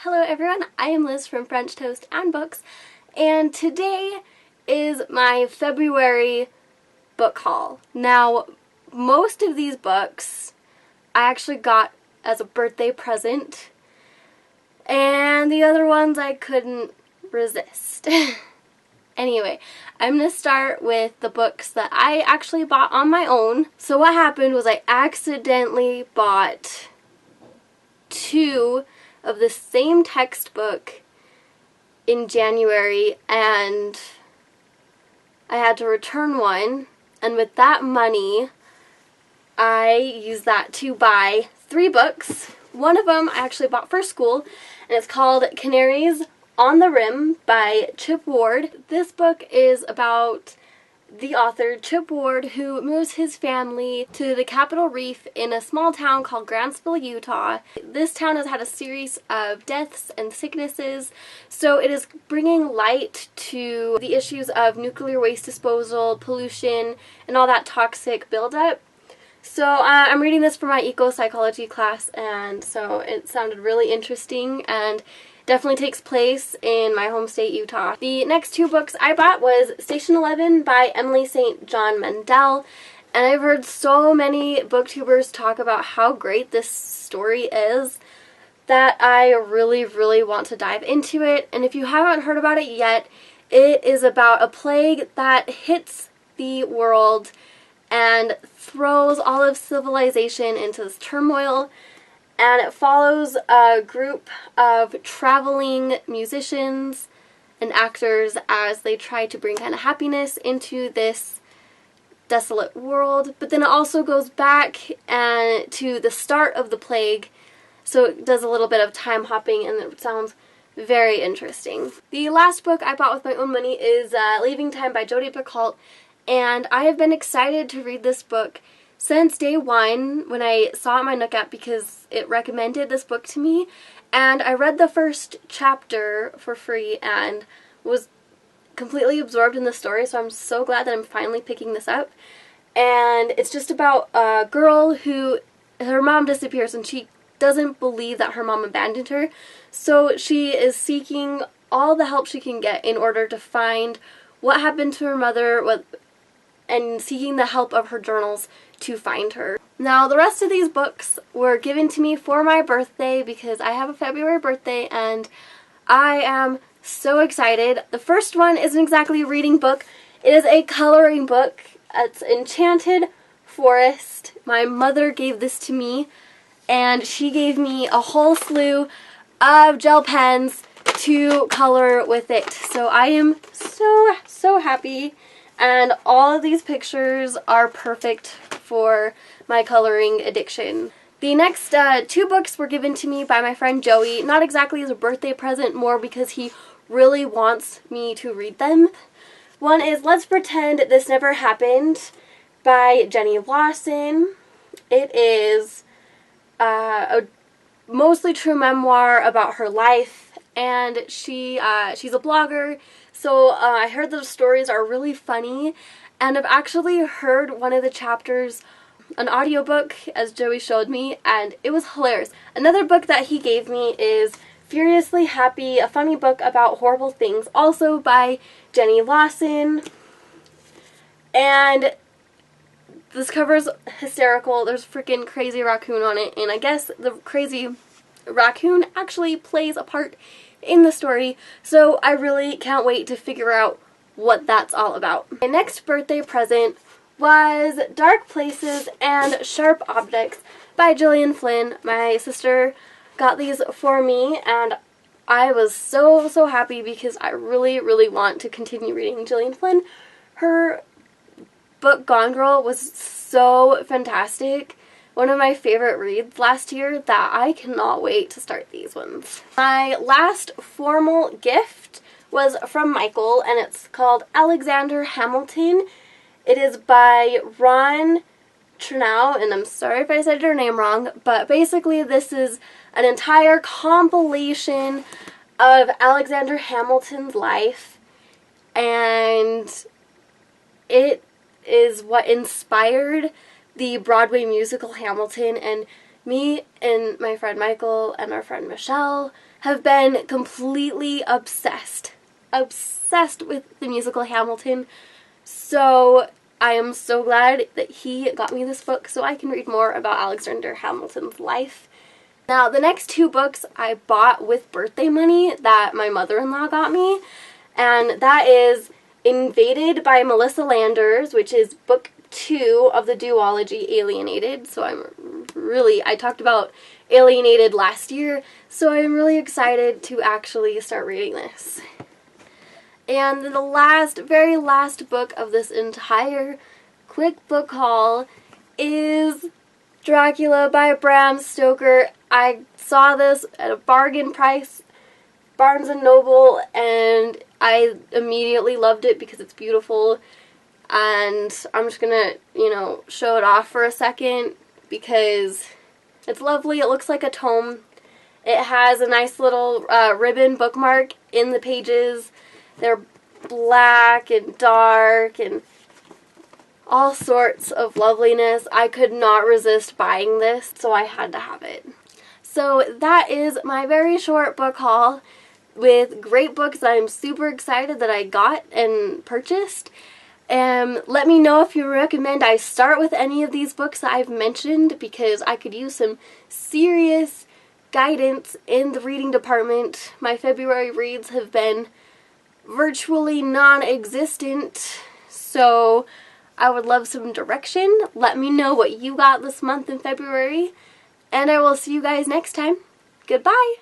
Hello everyone, I am Liz from French Toast and Books, and today is my February book haul. Now, most of these books I actually got as a birthday present, and the other ones I couldn't resist. Anyway, I'm going to start with the books that I actually bought on my own. So what happened was I accidentally bought two of the same textbook in January, and I had to return one, and with that money I used that to buy 3 books. One of them I actually bought for school, and it's called Canaries on the Rim by Chip Ward. This book is about the author, Chip Ward, who moves his family to the Capitol Reef in a small town called Grantsville, Utah. This town has had a series of deaths and sicknesses, so it is bringing light to the issues of nuclear waste disposal, pollution, and all that toxic buildup. So I'm reading this for my eco-psychology class, and so it sounded really interesting and definitely takes place in my home state, Utah. The next 2 books I bought was Station 11 by Emily St. John Mandel, and I've heard so many booktubers talk about how great this story is that I really want to dive into it. And if you haven't heard about it yet, it is about a plague that hits the world and throws all of civilization into this turmoil. And it follows a group of traveling musicians and actors as they try to bring kind of happiness into this desolate world. But then it also goes back to the start of the plague, so it does a little bit of time hopping, and it sounds very interesting. The last book I bought with my own money is Leaving Time by Jodi Picoult, and I have been excited to read this book since day one when I saw it on my Nook app because it recommended this book to me, and I read the first chapter for free and was completely absorbed in the story, so I'm so glad that I'm finally picking this up. And it's just about a girl who, her mom disappears and she doesn't believe that her mom abandoned her, so she is seeking all the help she can get in order to find what happened to her mother, and seeking the help of her journals to find her. Now, the rest of these books were given to me for my birthday because I have a February birthday and I am so excited. The first one isn't exactly a reading book. It is a coloring book. It's Enchanted Forest. My mother gave this to me, and she gave me a whole slew of gel pens to color with it. So I am so happy. And all of these pictures are perfect for my coloring addiction. The next 2 books were given to me by my friend Joey, not exactly as a birthday present, more because he really wants me to read them. One is Let's Pretend This Never Happened by Jenny Lawson. It is a mostly true memoir about her life, and she's a blogger. So I heard the stories are really funny, and I've actually heard one of the chapters, an audiobook, as Joey showed me, and it was hilarious. Another book that he gave me is Furiously Happy, a funny book about horrible things, also by Jenny Lawson. And this cover's hysterical. There's a freaking crazy raccoon on it, and I guess the crazy raccoon actually plays a part in the story, so I really can't wait to figure out what that's all about. My next birthday present was Dark Places and Sharp Objects by Gillian Flynn. My sister got these for me, and I was so happy because I really want to continue reading Gillian Flynn. Her book Gone Girl was so fantastic. One of my favorite reads last year that I cannot wait to start these ones. My last formal gift was from Michael, and it's called Alexander Hamilton. It is by Ron Chernow, and I'm sorry if I said your name wrong, but basically this is an entire compilation of Alexander Hamilton's life, and it is what inspired the Broadway musical Hamilton, and Me and my friend Michael and our friend Michelle have been completely obsessed with the musical Hamilton. So I am so glad that he got me this book so I can read more about Alexander Hamilton's life. Now, the next 2 books I bought with birthday money that my mother-in-law got me, and that is Invaded by Melissa Landers, which is book 2 of the duology Alienated. So I talked about Alienated last year, so I'm really excited to actually start reading this. And the very last book of this entire quick book haul is Dracula by Bram Stoker. I saw this at a bargain price, Barnes & Noble, and I immediately loved it because it's beautiful. And I'm just gonna, show it off for a second because it's lovely. It looks like a tome. It has a nice little ribbon bookmark in the pages. They're black and dark and all sorts of loveliness. I could not resist buying this, so I had to have it. So that is my very short book haul with great books that I'm super excited that I got and purchased. Let me know if you recommend I start with any of these books that I've mentioned, because I could use some serious guidance in the reading department. My February reads have been virtually non-existent, so I would love some direction. Let me know what you got this month in February, and I will see you guys next time. Goodbye!